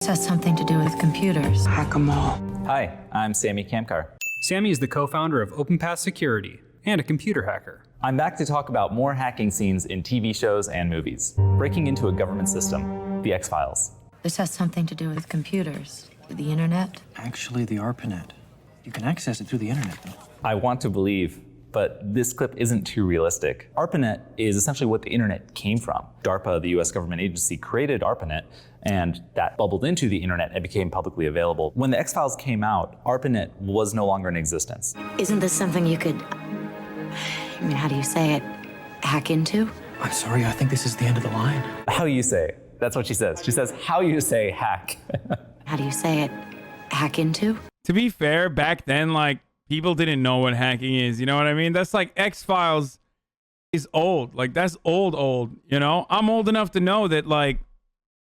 This has something to do with computers. Hack 'em all. Hi, I'm Sami Kamkar. Sami is the co-founder of OpenPath Security and a computer hacker. I'm back to talk about more hacking scenes in TV shows and movies. Breaking into a government system, the X-Files. This has something to do with computers, the internet. Actually, the ARPANET. You can access it through the internet, though. I want to believe, but this clip isn't too realistic. ARPANET is essentially what the internet came from. DARPA, the US government agency, created ARPANET, and that bubbled into the internet and became publicly available. When the X-Files came out, ARPANET was no longer in existence. Isn't this something you could, how do you say it, hack into? I'm sorry, I think this is the end of the line. How you say? That's what she says. She says, how you say hack. How do you say it, hack into? To be fair, back then, like, people didn't know what hacking is, you know what I mean? That's like X-Files is old. Like, that's old, you know? I'm old enough to know that, like,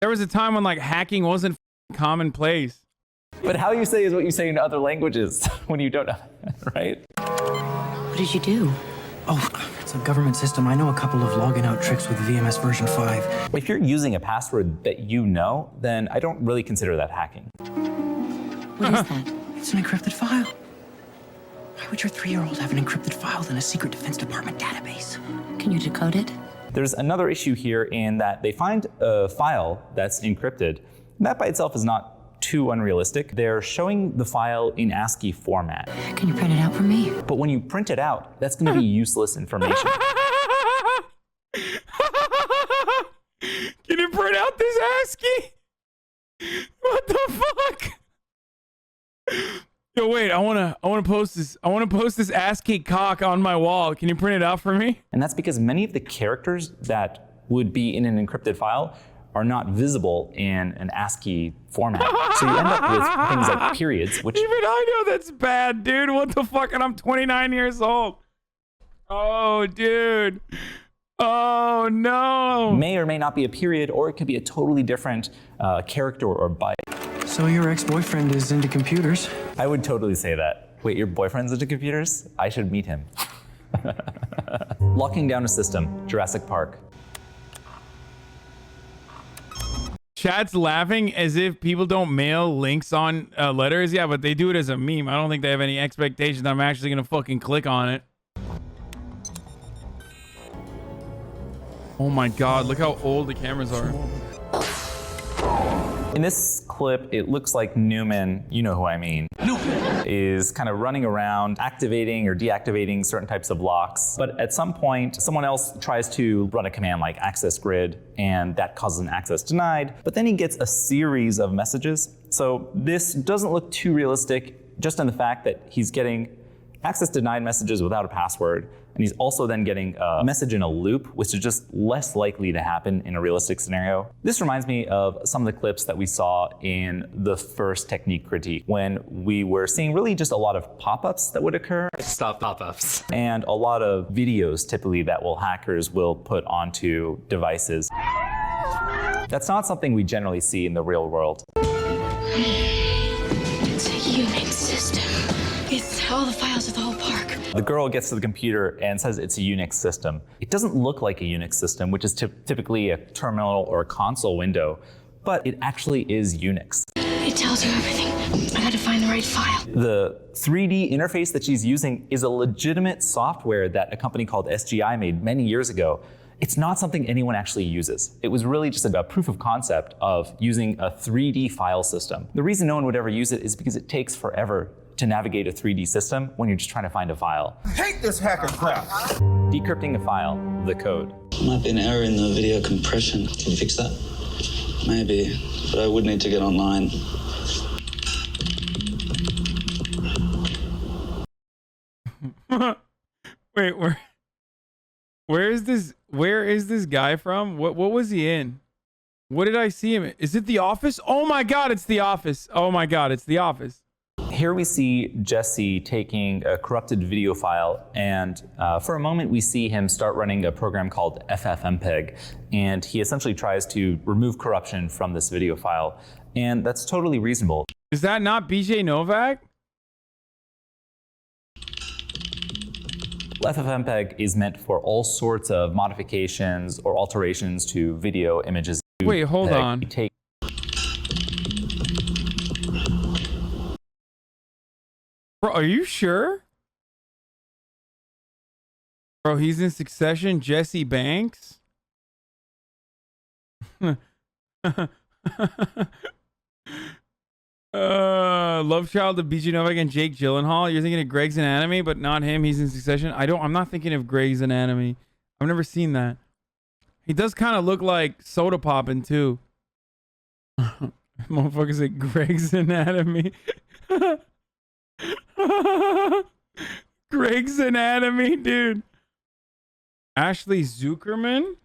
there was a time when, like, hacking wasn't commonplace. But how you say is what you say in other languages when you don't know, right? What did you do? Oh, it's a government system. I know a couple of login out tricks with VMS version 5. If you're using a password that you know, then I don't really consider that hacking. What is that? It's an encrypted file. Why would your 3-year-old have an encrypted file in a secret Defense Department database? Can you decode it? There's another issue here in that they find a file that's encrypted. That by itself is not too unrealistic. They're showing the file in ASCII format. Can you print it out for me? But when you print it out, that's going to be useless information. Can you print out this ASCII? What the fuck? Yo, wait, I wanna post this. I wanna post this ASCII cock on my wall. Can you print it out for me? And that's because many of the characters that would be in an encrypted file are not visible in an ASCII format. So you end up with things like periods, which Even I know that's bad, dude. What the fuck? And I'm 29 years old. Oh, dude. Oh, no. may or may not be a period, or it could be a totally different character or byte. So your ex-boyfriend is into computers? I would totally say that. Wait, your boyfriend's into computers? I should meet him. Locking down a system, Jurassic Park. Chat's laughing as if people don't mail links on letters. Yeah, but they do it as a meme. I don't think they have any expectation that I'm actually gonna fucking click on it. Oh my god, look how old the cameras are. In this clip, it looks like Newman, you know who I mean, is kind of running around activating or deactivating certain types of locks. But at some point, someone else tries to run a command like access grid, and that causes an access denied. But then he gets a series of messages. So this doesn't look too realistic, just in the fact that he's getting access denied messages without a password. And he's also then getting a message in a loop, which is just less likely to happen in a realistic scenario. This reminds me of some of the clips that we saw in the first technique critique, when we were seeing really just a lot of pop-ups that would occur. Stop pop-ups. And a lot of videos typically that hackers will put onto devices. That's not something we generally see in the real world. It's a Unix system. It's all the files of the whole park. The girl gets to the computer and says it's a Unix system. It doesn't look like a Unix system, which is typically a terminal or a console window, but it actually is Unix. It tells you everything. I gotta find the right file. The 3D interface that she's using is a legitimate software that a company called SGI made many years ago. It's not something anyone actually uses. It was really just a proof of concept of using a 3D file system. The reason no one would ever use it is because it takes forever to navigate a 3D system when you're just trying to find a file. I hate this hacker crap. Decrypting a file, the code. Might be an error in the video compression. Can you fix that? Maybe, but I would need to get online. Wait, where is this guy from? What was he in? What did I see him in? Is it The Office? Oh my god, it's The Office. Oh my god, it's The Office. Here we see Jesse taking a corrupted video file, and for a moment we see him start running a program called FFmpeg, and he essentially tries to remove corruption from this video file, and that's totally reasonable. Is that not BJ Novak? FFmpeg is meant for all sorts of modifications or alterations to video images. Wait, hold on. Bro, are you sure? Bro, he's in Succession. Jesse Banks. Love Child of BG Novak and Jake Gyllenhaal. You're thinking of Greg's Anatomy, but not him. He's in Succession. I'm not thinking of Greg's Anatomy. I've never seen that. He does kind of look like Soda Poppin' too. Motherfucker said Greg's Anatomy. Greg's Anatomy, dude. Ashley Zuckerman.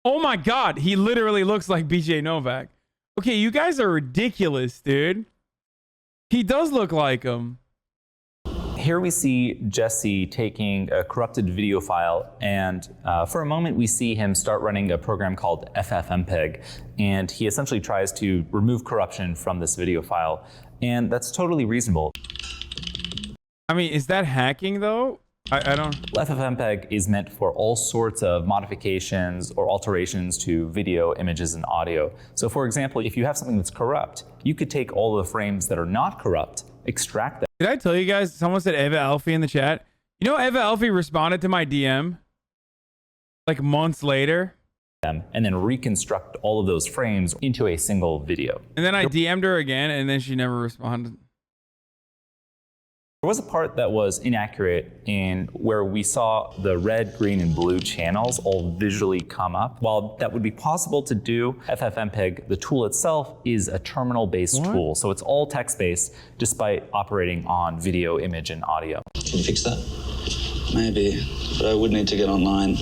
Oh my God, he literally looks like BJ Novak. Okay, you guys are ridiculous, dude. He does look like him. Here we see Jesse taking a corrupted video file, and for a moment we see him start running a program called FFmpeg, and he essentially tries to remove corruption from this video file, and that's totally reasonable. I mean, is that hacking though? I don't... FFmpeg is meant for all sorts of modifications or alterations to video, images, and audio. So for example, if you have something that's corrupt, you could take all the frames that are not corrupt, extract them. Did I tell you guys, someone said Eva Elfie in the chat? You know, Eva Elfie responded to my DM like months later. And then reconstruct all of those frames into a single video. And then I DM'd her again, and then she never responded. There was a part that was inaccurate in where we saw the red, green, and blue channels all visually come up. While that would be possible to do, FFmpeg, the tool itself, is a terminal-based tool. So it's all text-based, despite operating on video, image, and audio. Can you fix that? Maybe, but I would need to get online.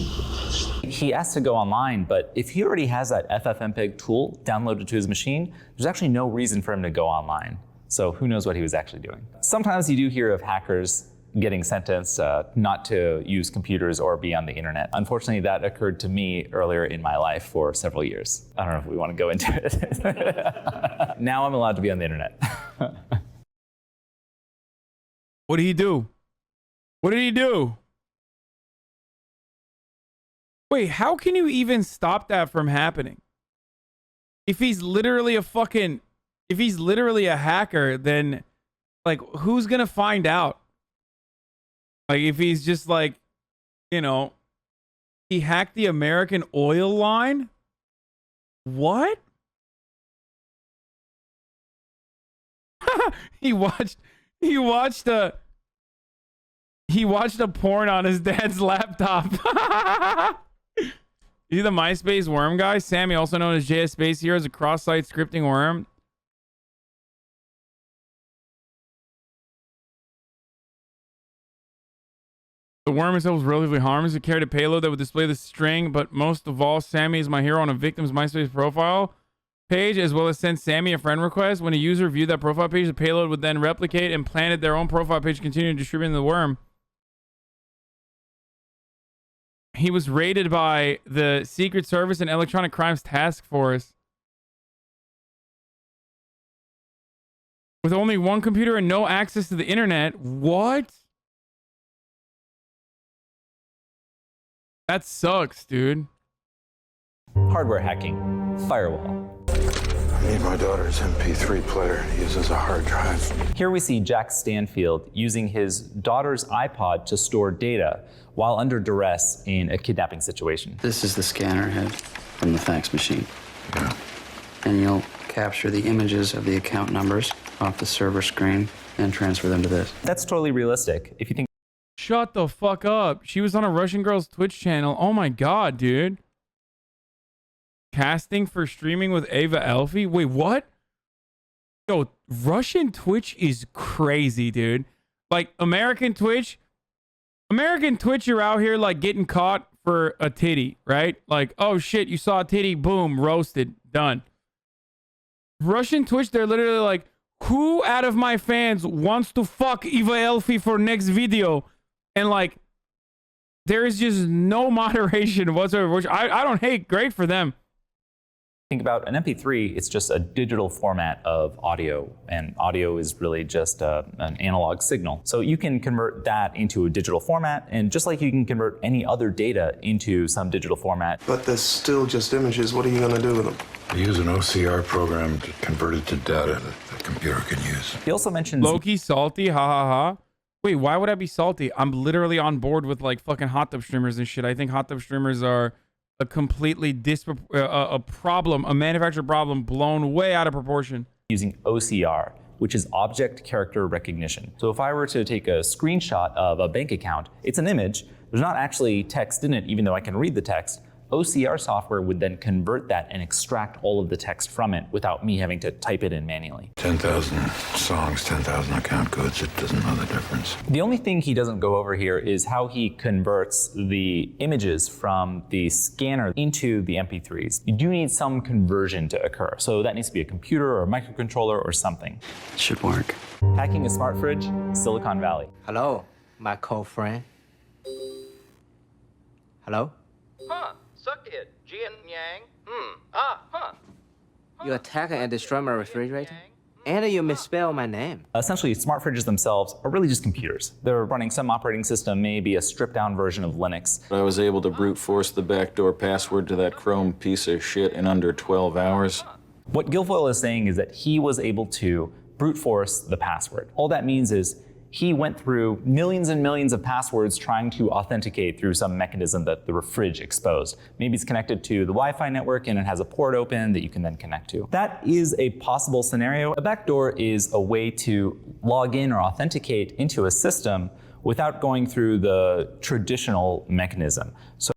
He asked to go online, but if he already has that FFmpeg tool downloaded to his machine, there's actually no reason for him to go online. So who knows what he was actually doing. Sometimes you do hear of hackers getting sentenced not to use computers or be on the internet. Unfortunately, that occurred to me earlier in my life for several years. I don't know if we want to go into it. Now I'm allowed to be on the internet. What did he do? What did he do? Wait, how can you even stop that from happening? If he's literally a fucking... If he's literally a hacker, then, like, who's gonna find out? Like, if he's just like, you know, he hacked the American oil line? What? He watched a porn on his dad's laptop. You the MySpace worm guy? Sammy, also known as JS Space here, is a cross-site scripting worm. The worm itself was relatively harmless. It carried a payload that would display the string, but most of all, Sammy is my hero on a victim's MySpace profile page, as well as send Sammy a friend request. When a user viewed that profile page, the payload would then replicate and planted their own profile page, continuing distributing the worm. He was raided by the Secret Service and Electronic Crimes Task Force. With only one computer and no access to the internet. What? That sucks, dude. Hardware hacking, firewall. I need my daughter's MP3 player. He uses a hard drive. Here we see Jack Stanfield using his daughter's iPod to store data while under duress in a kidnapping situation. This is the scanner head from the fax machine. Yeah. And you'll capture the images of the account numbers off the server screen and transfer them to this. That's totally realistic. If you think Shut the fuck up. She was on a Russian girl's Twitch channel. Oh my god, dude. Casting for streaming with Eva Elfie? Wait, what? Yo, Russian Twitch is crazy, dude. Like, American Twitch, you're out here, like, getting caught for a titty, right? Like, oh shit, you saw a titty, boom, roasted, done. Russian Twitch, they're literally like, who out of my fans wants to fuck Eva Elfie for next video? And like, there is just no moderation whatsoever, which I don't hate. Great for them. Think about an MP3, it's just a digital format of audio, and audio is really just an analog signal. So you can convert that into a digital format, and just like you can convert any other data into some digital format. But there's still just images. What are you going to do with them? We use an OCR program to convert it to data that the computer can use. He also mentions Loki salty, ha ha ha. Wait, why would I be salty? I'm literally on board with like fucking hot tub streamers and shit. I think hot tub streamers are a completely a problem, a manufactured problem blown way out of proportion. Using OCR, which is object character recognition. So if I were to take a screenshot of a bank account, it's an image. There's not actually text in it, even though I can read the text. OCR software would then convert that and extract all of the text from it without me having to type it in manually. 10,000 songs, 10,000 account codes. It doesn't know the difference. The only thing he doesn't go over here is how he converts the images from the scanner into the MP3s. You do need some conversion to occur. So that needs to be a computer or a microcontroller or something. It should work. Hacking a smart fridge, Silicon Valley. Hello, my co-friend. Hello? Huh, suck it, Jian Yang. You attack and destroy my refrigerator? And you misspell my name. Essentially, smart fridges themselves are really just computers. They're running some operating system, maybe a stripped down version of Linux. I was able to brute force the backdoor password to that Chrome piece of shit in under 12 hours. What Guilfoyle is saying is that he was able to brute force the password. All that means is he went through millions and millions of passwords trying to authenticate through some mechanism that the fridge exposed. Maybe it's connected to the Wi-Fi network and it has a port open that you can then connect to. That is a possible scenario. A backdoor is a way to log in or authenticate into a system without going through the traditional mechanism. So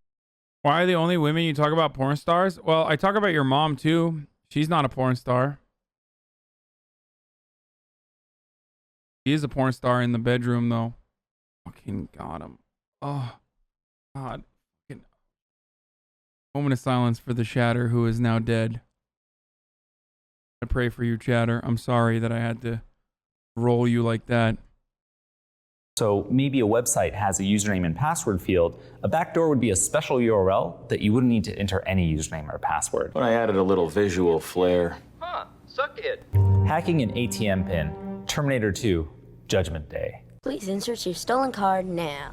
Why are the only women you talk about porn stars? Well, I talk about your mom too. She's not a porn star. He is a porn star in the bedroom, though. Fucking got him. Oh, God. Fucking... Moment of silence for the Shatter, who is now dead. I pray for you, Chatter. I'm sorry that I had to roll you like that. So maybe a website has a username and password field. A backdoor would be a special URL that you wouldn't need to enter any username or password. But I added a little visual flair. Huh, suck it. Hacking an ATM pin. Terminator 2, Judgment Day. Please insert your stolen card now.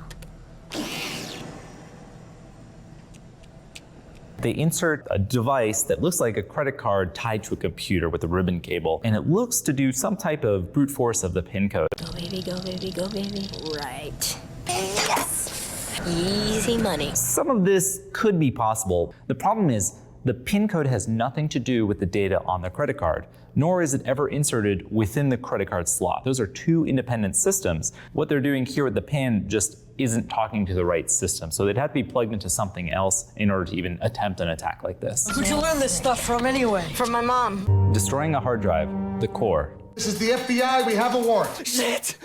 They insert a device that looks like a credit card tied to a computer with a ribbon cable, and it looks to do some type of brute force of the pin code. Go baby, go baby, go baby. Right. Yes. Easy money. Some of this could be possible. The problem is the pin code has nothing to do with the data on the credit card, nor is it ever inserted within the credit card slot. Those are two independent systems. What they're doing here with the pin just isn't talking to the right system. So they'd have to be plugged into something else in order to even attempt an attack like this. Who'd you learn this stuff from anyway? From my mom. Destroying a hard drive, the core. This is the FBI, we have a warrant. Shit!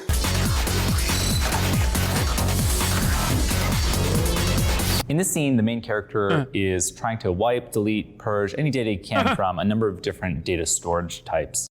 In this scene, the main character is trying to wipe, delete, purge any data he can from a number of different data storage types.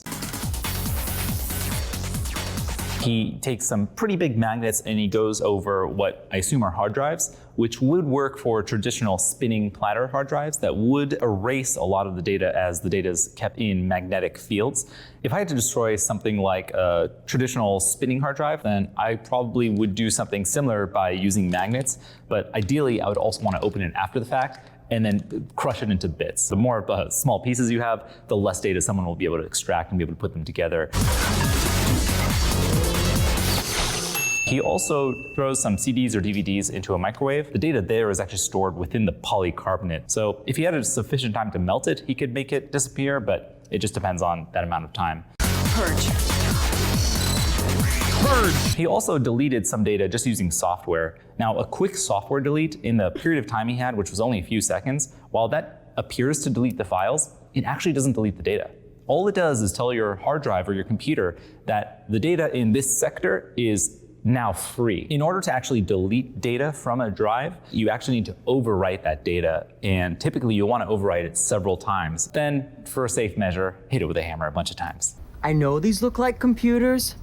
He takes some pretty big magnets and he goes over what I assume are hard drives, which would work for traditional spinning platter hard drives that would erase a lot of the data as the data is kept in magnetic fields. If I had to destroy something like a traditional spinning hard drive, then I probably would do something similar by using magnets, but ideally I would also want to open it after the fact and then crush it into bits. The more small pieces you have, the less data someone will be able to extract and be able to put them together. He also throws some CDs or DVDs into a microwave. The data there is actually stored within the polycarbonate. So if he had a sufficient time to melt it, he could make it disappear, but it just depends on that amount of time. Purge. Purge! He also deleted some data just using software. Now, a quick software delete in the period of time he had, which was only a few seconds, while that appears to delete the files, it actually doesn't delete the data. All it does is tell your hard drive or your computer that the data in this sector is now free. In order to actually delete data from a drive, you actually need to overwrite that data, and typically you'll want to overwrite it several times. Then, for a safe measure, hit it with a hammer a bunch of times. I know these look like computers.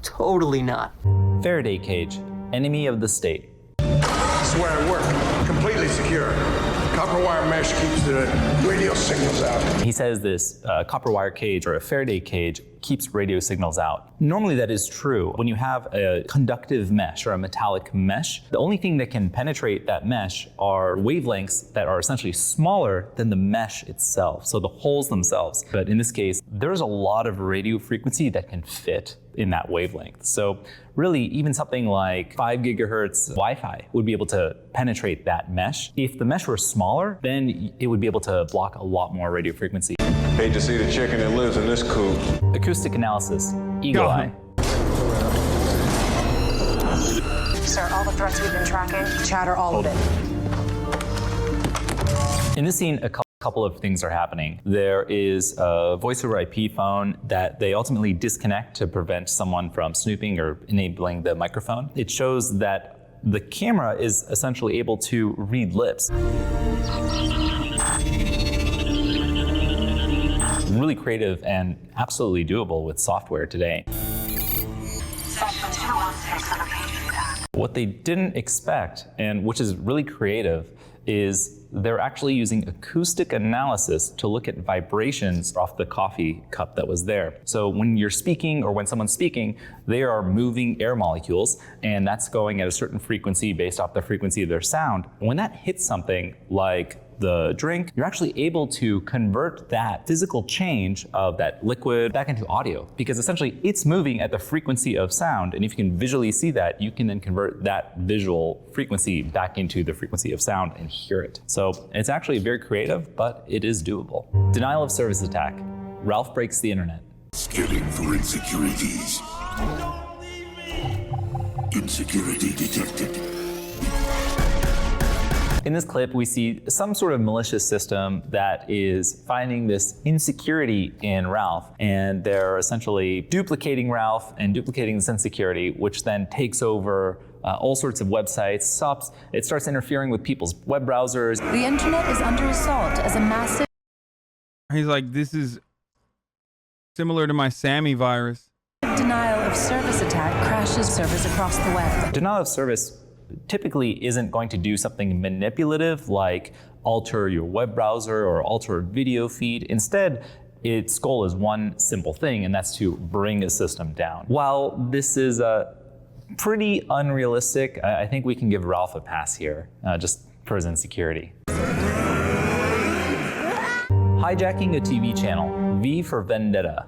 Totally not. Faraday cage, enemy of the state. This is where I work. Completely secure. Copper wire mesh keeps the Radio signals out. He says this copper wire cage or a Faraday cage keeps radio signals out. Normally that is true. When you have a conductive mesh or a metallic mesh, the only thing that can penetrate that mesh are wavelengths that are essentially smaller than the mesh itself, so the holes themselves. But in this case, there's a lot of radio frequency that can fit in that wavelength. So really, even something like 5 gigahertz Wi-Fi would be able to penetrate that mesh. If the mesh were smaller, then it would be able to block a lot more radio frequency. Hate to see the chicken that lives in this coop. Acoustic analysis, Eagle Eye. Sir, all the threats we've been tracking, chatter all of it. In this scene, a couple of things are happening. There is a voice over IP phone that they ultimately disconnect to prevent someone from snooping or enabling the microphone. It shows that the camera is essentially able to read lips. Really creative and absolutely doable with software today. What they didn't expect, and which is really creative, is they're actually using acoustic analysis to look at vibrations off the coffee cup that was there. So when you're speaking or when someone's speaking, they are moving air molecules, and that's going at a certain frequency based off the frequency of their sound. When that hits something like the drink, you're actually able to convert that physical change of that liquid back into audio, because essentially it's moving at the frequency of sound, and if you can visually see that, you can then convert that visual frequency back into the frequency of sound and hear it. So it's actually very creative, but it is doable. Denial of service attack. Ralph breaks the internet. Scanning for insecurities. Insecurity detected. In this clip, we see some sort of malicious system that is finding this insecurity in Ralph, and they're essentially duplicating Ralph and duplicating this insecurity, which then takes over all sorts of websites. It starts interfering with people's web browsers. The internet is under assault as a massive... He's like, this is similar to my Sammy virus. Denial of service attack crashes servers across the web. Denial of service typically isn't going to do something manipulative like alter your web browser or alter a video feed. Instead, its goal is one simple thing, and that's to bring a system down. While this is pretty unrealistic, I think we can give Ralph a pass here, just for his insecurity. Hijacking a TV channel, V for Vendetta.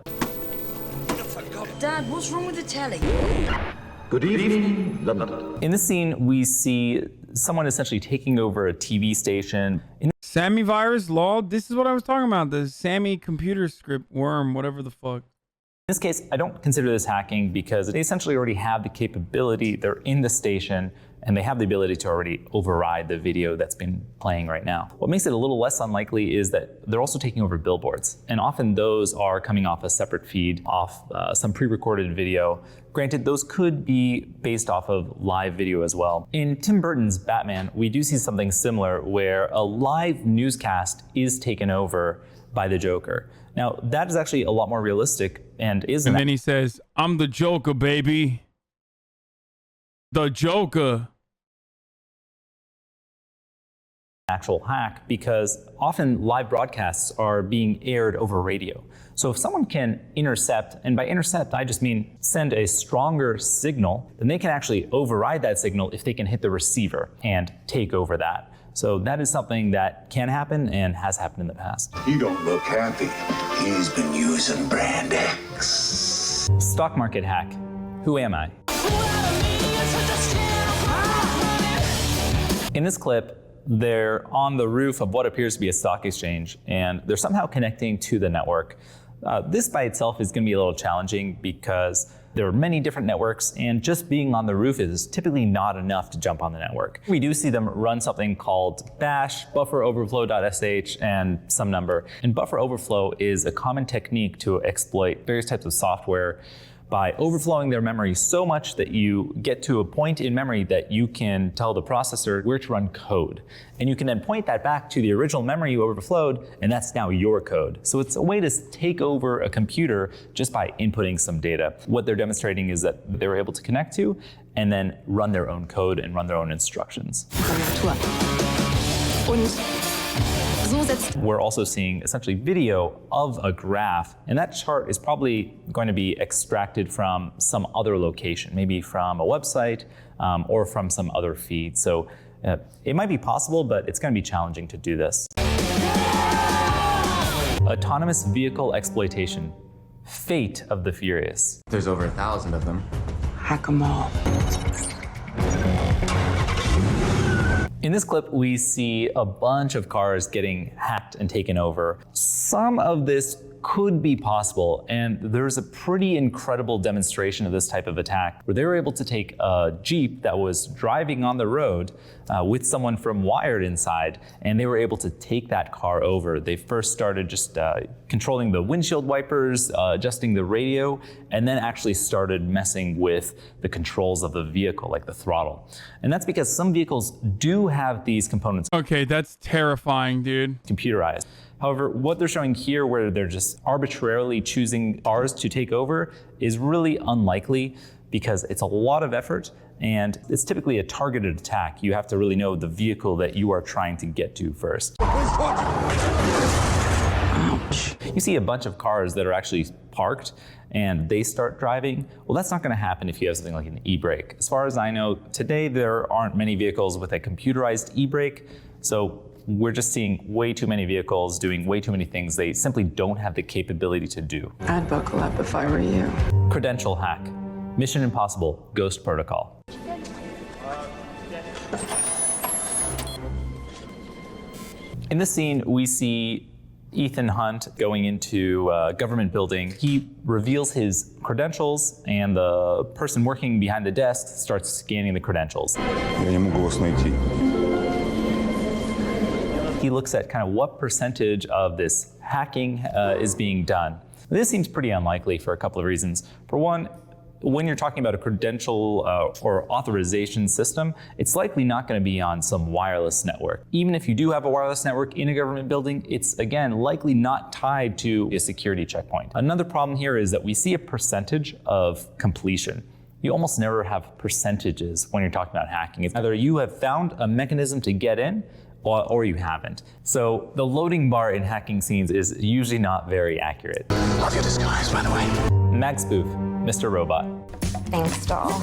Dad, what's wrong with the telly? Good evening, London. In this scene, we see someone essentially taking over a TV station. Sammy virus, lol. This is what I was talking about. The Sammy computer script worm, whatever the fuck. In this case, I don't consider this hacking because they essentially already have the capability. They're in the station, and they have the ability to already override the video that's been playing right now. What makes it a little less unlikely is that they're also taking over billboards, and often those are coming off a separate feed, off some pre-recorded video. Granted, those could be based off of live video as well. In Tim Burton's Batman, we do see something similar where a live newscast is taken over by the Joker. Now, that is actually a lot more realistic and isn't. And then he says, I'm the Joker, baby. The Joker. Actual hack, because often live broadcasts are being aired over radio. So if someone can intercept, and by intercept I just mean send a stronger signal, then they can actually override that signal if they can hit the receiver and take over that. So that is something that can happen and has happened in the past. You don't look happy. He's been using Brand X. Stock market hack. Who am I? In this clip, they're on the roof of what appears to be a stock exchange, and they're somehow connecting to the network. This by itself is going to be a little challenging because there are many different networks, and just being on the roof is typically not enough to jump on the network. We do see them run something called bash, bufferoverflow.sh, and some number. And buffer overflow is a common technique to exploit various types of software by overflowing their memory so much that you get to a point in memory that you can tell the processor where to run code. And you can then point that back to the original memory you overflowed, and that's now your code. So it's a way to take over a computer just by inputting some data. What they're demonstrating is that they were able to connect to and then run their own code and run their own instructions. We're also seeing essentially video of a graph, and that chart is probably going to be extracted from some other location, maybe from a website or from some other feed. So it might be possible, but it's going to be challenging to do this. Autonomous vehicle exploitation. Fate of the furious. There's over 1,000 of them. Hack them all. In this clip, we see a bunch of cars getting hacked and taken over. Some of this could be possible, and there's a pretty incredible demonstration of this type of attack where they were able to take a Jeep that was driving on the road with someone from Wired inside, and they were able to take that car over. They first started just controlling the windshield wipers, adjusting the radio, and then actually started messing with the controls of the vehicle, like the throttle. And that's because some vehicles do have these components. Okay, that's terrifying, dude. Computerized. However, what they're showing here, where they're just arbitrarily choosing cars to take over, is really unlikely because it's a lot of effort and it's typically a targeted attack. You have to really know the vehicle that you are trying to get to first. Ouch. You see a bunch of cars that are actually parked and they start driving. Well, that's not going to happen if you have something like an e-brake. As far as I know, today there aren't many vehicles with a computerized e-brake. So we're just seeing way too many vehicles doing way too many things they simply don't have the capability to do. I'd buckle up if I were you. Credential hack. Mission Impossible Ghost Protocol. In this scene, we see Ethan Hunt going into a government building. He reveals his credentials, and the person working behind the desk starts scanning the credentials. He looks at kind of what percentage of this hacking is being done. This seems pretty unlikely for a couple of reasons. For one, when you're talking about a credential or authorization system, it's likely not going to be on some wireless network. Even if you do have a wireless network in a government building, it's again likely not tied to a security checkpoint. Another problem here is that we see a percentage of completion. You almost never have percentages when you're talking about hacking. It's either you have found a mechanism to get in, or you haven't. So the loading bar in hacking scenes is usually not very accurate. Love your disguise, by the way. Mag spoof, Mr. Robot. Thanks, doll.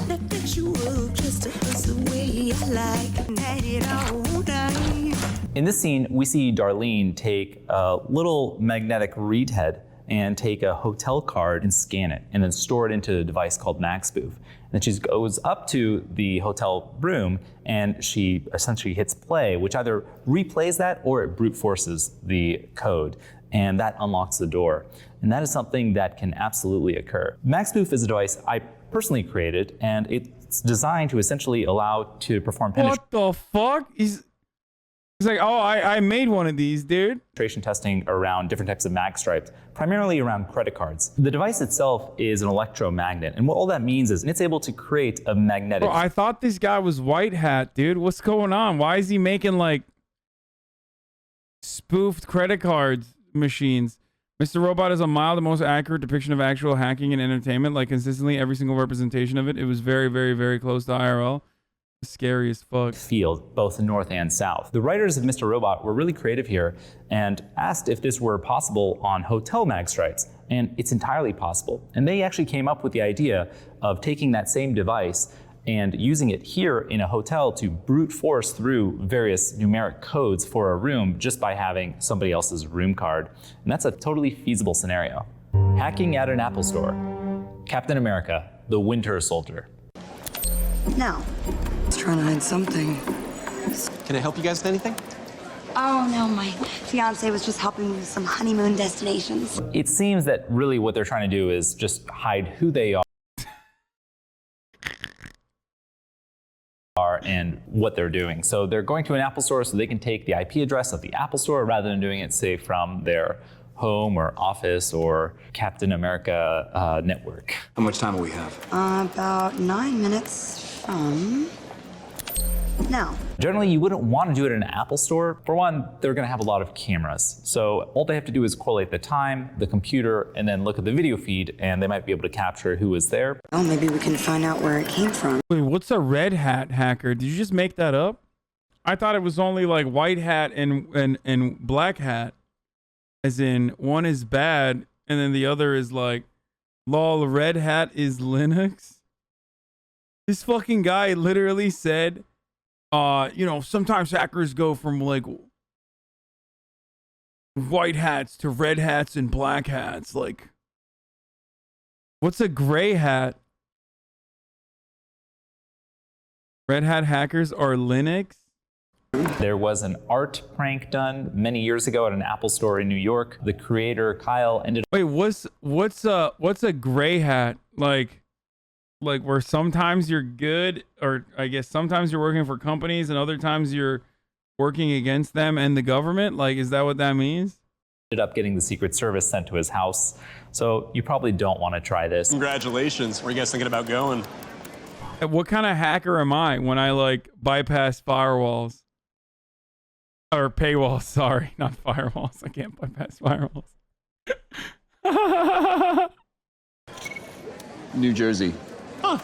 In this scene, we see Darlene take a little magnetic read head and take a hotel card and scan it, and then store it into a device called MagSpoof. And then she goes up to the hotel room and she essentially hits play, which either replays that or it brute forces the code, and that unlocks the door. And that is something that can absolutely occur. MagSpoof is a device I personally created, and it's designed to essentially allow to perform penetration. What the fuck? He's like, oh, I made one of these, dude. Penetration testing around different types of mag stripes, primarily around credit cards. The device itself is an electromagnet, and what all that means is it's able to create a magnetic. Bro, I thought this guy was white hat, dude. What's going on? Why is he making like spoofed credit cards machines? Mr. Robot is a mild and most accurate depiction of actual hacking and entertainment. Like consistently, every single representation of it. It was very, very, very close to IRL. Scary as fuck. Field, both north and south. The writers of Mr. Robot were really creative here and asked if this were possible on hotel mag stripes, and it's entirely possible. And they actually came up with the idea of taking that same device and using it here in a hotel to brute force through various numeric codes for a room just by having somebody else's room card. And that's a totally feasible scenario. Hacking at an Apple store. Captain America, the Winter Soldier. No. It's trying to hide something. Can I help you guys with anything? Oh, no, my fiance was just helping me with some honeymoon destinations. It seems that really what they're trying to do is just hide who they are and what they're doing. So they're going to an Apple store so they can take the IP address of the Apple store rather than doing it, say, from their home or office or Captain America network. How much time do we have? About 9 minutes from now. Generally, you wouldn't want to do it in an Apple store. For one, they're going to have a lot of cameras. So all they have to do is correlate the time, the computer, and then look at the video feed, and they might be able to capture who was there. Oh, maybe we can find out where it came from. Wait, what's a red hat hacker? Did you just make that up? I thought it was only like white hat and black hat, as in one is bad and then the other is like, lol, red hat is Linux. This fucking guy literally said, you know, sometimes hackers go from like white hats to red hats and black hats. Like, what's a gray hat? Red hat hackers are Linux. There was an art prank done many years ago at an Apple store in New York. The creator Kyle ended Wait, what's a gray hat? Like where sometimes you're good, or I guess sometimes you're working for companies and other times you're working against them and the government? Like, is that what that means? up getting the Secret Service sent to his house. So you probably don't want to try this. Congratulations. Where are you guys thinking about going? What kind of hacker am I when I like bypass firewalls? Or paywalls, sorry, not firewalls. I can't bypass firewalls. New Jersey. Huh.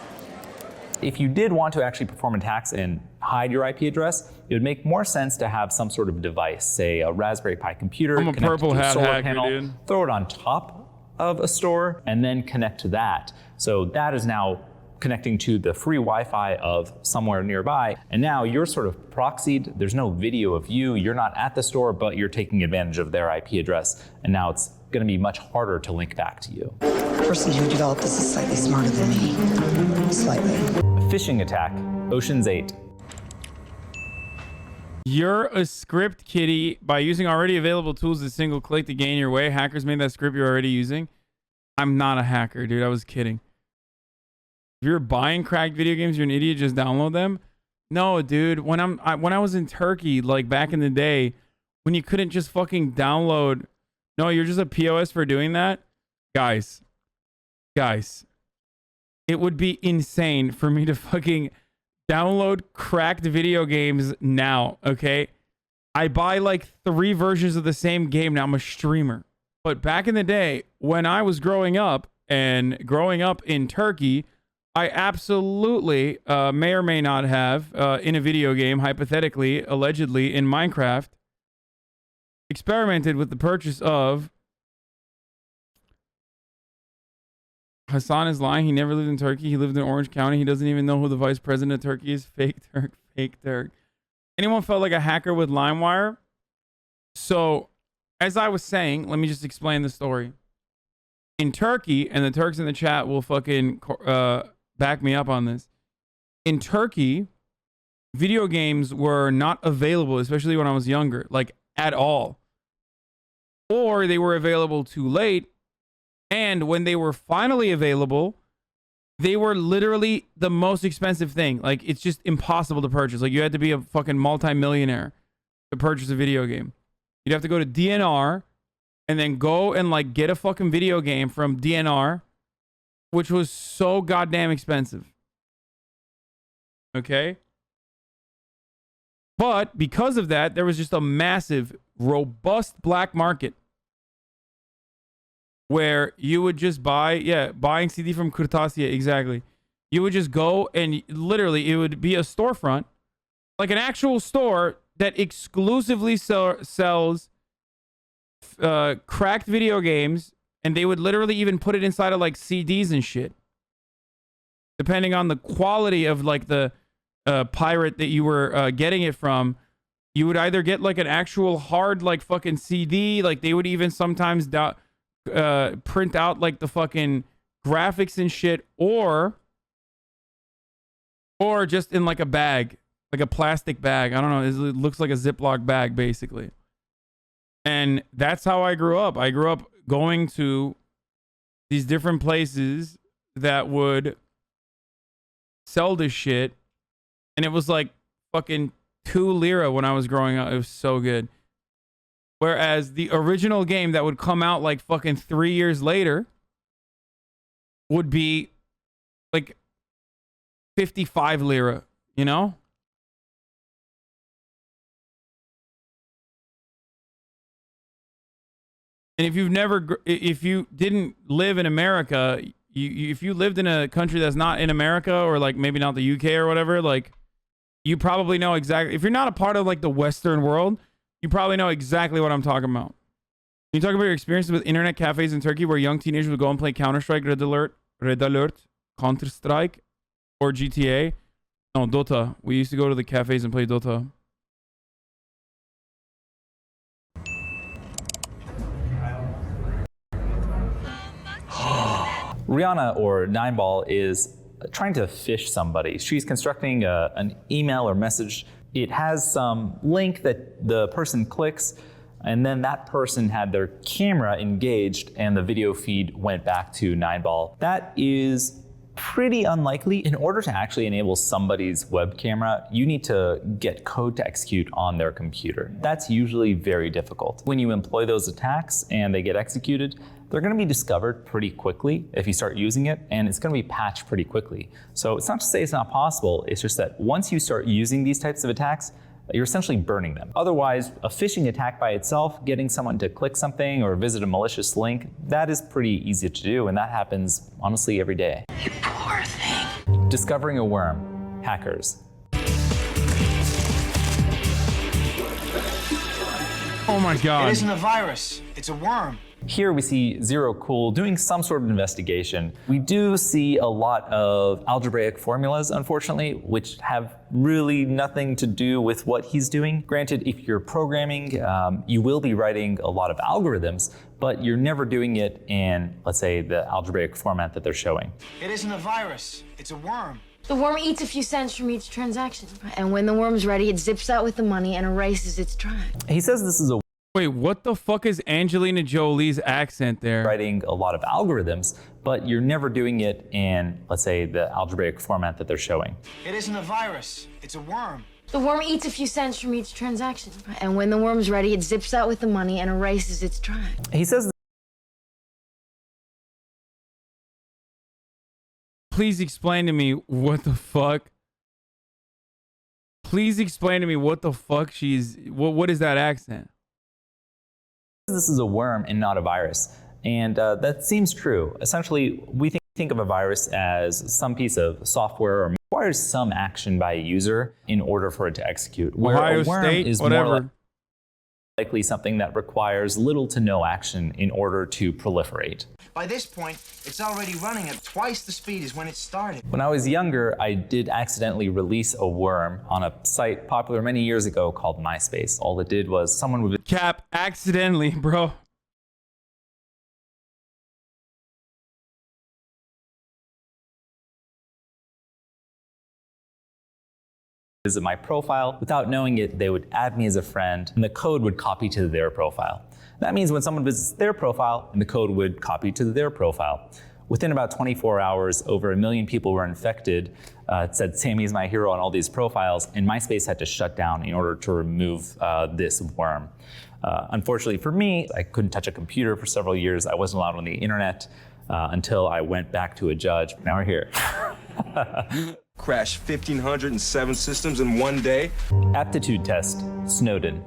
If you did want to actually perform attacks and hide your IP address, it would make more sense to have some sort of device, say a Raspberry Pi computer, I'm a connect purple to a hat solar hacker, panel, dude. throw it on top of a store, and then connect to that. So that is now connecting to the free Wi-Fi of somewhere nearby, and now you're sort of proxied. There's no video of you. You're not at the store, but you're taking advantage of their IP address, and now it's going to be much harder to link back to you. The person who developed this is slightly smarter than me. Slightly. Phishing attack, Ocean's 8. You're a script kiddie. By using already available tools, a single click to gain your way. Hackers made that script you're already using. I'm not a hacker, dude. I was kidding. If you're buying cracked video games, you're an idiot. Just download them. No, dude. When I was in Turkey, like back in the day, when you couldn't just fucking download. No, you're just a POS for doing that, guys. It would be insane for me to fucking download cracked video games now. Okay, I buy like 3 versions of the same game now. I'm a streamer. But back in the day, when I was growing up in Turkey, I absolutely may or may not have in a video game, hypothetically, allegedly in Minecraft, experimented with the purchase of. Hasan is lying. He never lived in Turkey. He lived in Orange County. He doesn't even know who the vice president of Turkey is. Fake Turk. Anyone felt like a hacker with LimeWire? So, as I was saying, let me just explain the story. In Turkey, and the Turks in the chat will fucking back me up on this. In Turkey, video games were not available, especially when I was younger, like at all. Or they were available too late. And when they were finally available, they were literally the most expensive thing. Like, it's just impossible to purchase. Like, you had to be a fucking multi-millionaire to purchase a video game. You'd have to go to DNR and then go and, like, get a fucking video game from DNR, which was so goddamn expensive. Okay? But because of that, there was just a massive, robust black market where you would just buying CD from Kırtasiye, exactly. You would just go and literally it would be a storefront, like an actual store that exclusively sells cracked video games, and they would literally even put it inside of like CDs and shit. Depending on the quality of like the pirate that you were getting it from, you would either get like an actual hard like fucking CD, like they would even sometimes print out like the fucking graphics and shit, or just in like a bag, like a plastic bag. I don't know. It looks like a Ziploc bag basically. And that's how I grew up. I grew up going to these different places that would sell this shit, and it was like fucking 2 lira when I was growing up. It was so good. Whereas the original game that would come out like fucking 3 years later would be like 55 lira, you know? And if you didn't live in America, if you lived in a country that's not in America, or like maybe not the UK or whatever, like you probably know exactly. If you're not a part of like the Western world, you probably know exactly what I'm talking about. Can you talk about your experiences with internet cafes in Turkey where young teenagers would go and play Counter-Strike, Red Alert, Counter-Strike, or GTA? No, Dota. We used to go to the cafes and play Dota. Rihanna, or Nineball, is trying to phish somebody. She's constructing an email or message. It has some link that the person clicks, and then that person had their camera engaged and the video feed went back to Nineball. That is pretty unlikely. In order to actually enable somebody's web camera, you need to get code to execute on their computer. That's usually very difficult. When you employ those attacks and they get executed, they're going to be discovered pretty quickly if you start using it, and it's going to be patched pretty quickly. So it's not to say it's not possible, it's just that once you start using these types of attacks, you're essentially burning them. Otherwise, a phishing attack by itself, getting someone to click something or visit a malicious link, that is pretty easy to do, and that happens honestly every day. You poor thing. Discovering a worm. Hackers. Oh my God. It isn't a virus, it's a worm. Here we see Zero Cool doing some sort of investigation. We do see a lot of algebraic formulas, unfortunately, which have really nothing to do with what he's doing. Granted, if you're programming, you will be writing a lot of algorithms, but you're never doing it in, let's say, the algebraic format that they're showing. It isn't a virus, it's a worm. The worm eats a few cents from each transaction. And when the worm's ready, it zips out with the money and erases its track. He says this is a Wait, what the fuck is Angelina Jolie's accent there? Writing a lot of algorithms, but you're never doing it in, let's say, the algebraic format that they're showing. It isn't a virus, it's a worm. The worm eats a few cents from each transaction. And when the worm's ready, it zips out with the money and erases its track. He says, please explain to me what the fuck. Please explain to me what the fuck she's, what is that accent? This is a worm and not a virus. And that seems true. Essentially, we think of a virus as some piece of software or requires some action by a user in order for it to execute. Where Ohio a worm State, is whatever. more likely something that requires little to no action in order to proliferate. By this point, it's already running at twice the speed as when it started. When I was younger, I did accidentally release a worm on a site popular many years ago called MySpace. All it did was someone would Cap, accidentally, bro. visit my profile. Without knowing it, they would add me as a friend, and the code would copy to their profile. That means when someone visits their profile, and the code would copy to their profile. Within about 24 hours, over 1 million people were infected. It said Sammy's my hero on all these profiles, and MySpace had to shut down in order to remove this worm. Unfortunately for me, I couldn't touch a computer for several years. I wasn't allowed on the internet until I went back to a judge. Now we're here. Crashed 1,507 systems in one day. Aptitude test, Snowden.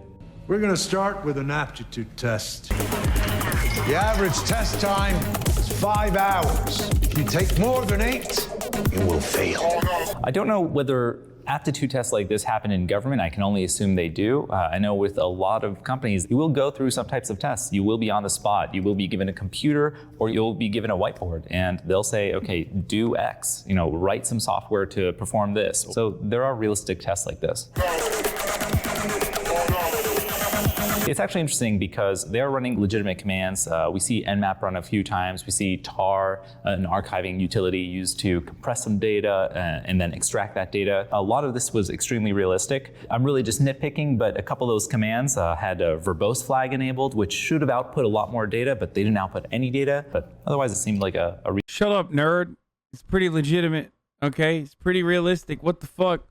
We're gonna start with an aptitude test. The average test time is 5 hours. If you take more than 8, you will fail. I don't know whether aptitude tests like this happen in government. I can only assume they do. I know with a lot of companies, you will go through some types of tests. You will be on the spot. You will be given a computer, or you'll be given a whiteboard, and they'll say, okay, do X, write some software to perform this. So there are realistic tests like this. It's actually interesting because they are running legitimate commands. We see Nmap run a few times. We see tar, an archiving utility used to compress some data and then extract that data. A lot of this was extremely realistic. I'm really just nitpicking, but a couple of those commands had a verbose flag enabled, which should have output a lot more data, but they didn't output any data. But otherwise, it seemed like a Shut up, nerd. It's pretty legitimate, okay? It's pretty realistic. What the fuck?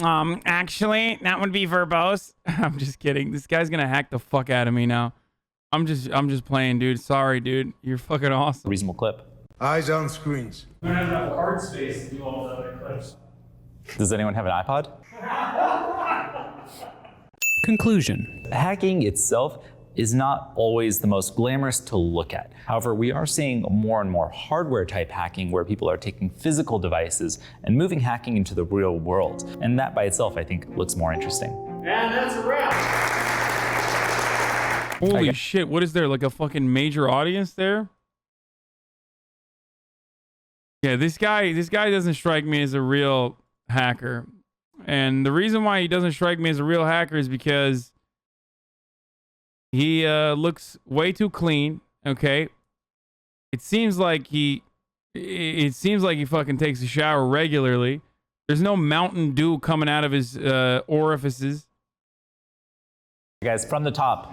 Actually, that would be verbose. I'm just kidding. This guy's gonna hack the fuck out of me now. I'm just playing, dude. Sorry, dude. You're fucking awesome. Reasonable clip. Eyes on screens. We don't have enough hard space to do all the other clips. Does anyone have an iPod? Conclusion. Hacking itself is not always the most glamorous to look at. However, we are seeing more and more hardware type hacking where people are taking physical devices and moving hacking into the real world. And that by itself, I think, looks more interesting. And that's a wrap. Holy shit, what is there, like a fucking major audience there? Yeah, this guy doesn't strike me as a real hacker. And the reason why he doesn't strike me as a real hacker is because he looks way too clean, okay? It seems like he fucking takes a shower regularly. There's no Mountain Dew coming out of his orifices. Guys, from the top.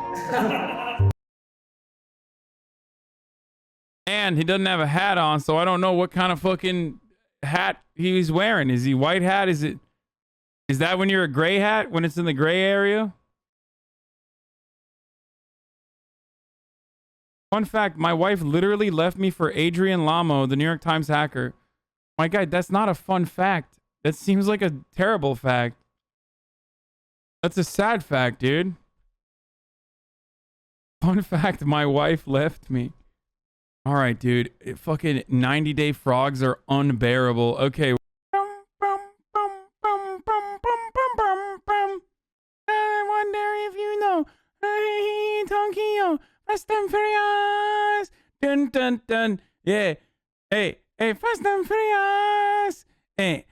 And he doesn't have a hat on, so I don't know what kind of fucking hat he's wearing. Is he white hat? Is that when you're a gray hat? When it's in the gray area? Fun fact, my wife literally left me for Adrian Lamo, the New York Times hacker. My guy, that's not a fun fact. That seems like a terrible fact. That's a sad fact, dude. Fun fact, my wife left me. All right, dude. Fucking 90-day frogs are unbearable. Okay. I wonder if you know. Hey, Tokyo. Fast and Furious. Dun, dun, dun. Yeah. Hey, Fast and Furious. Hey.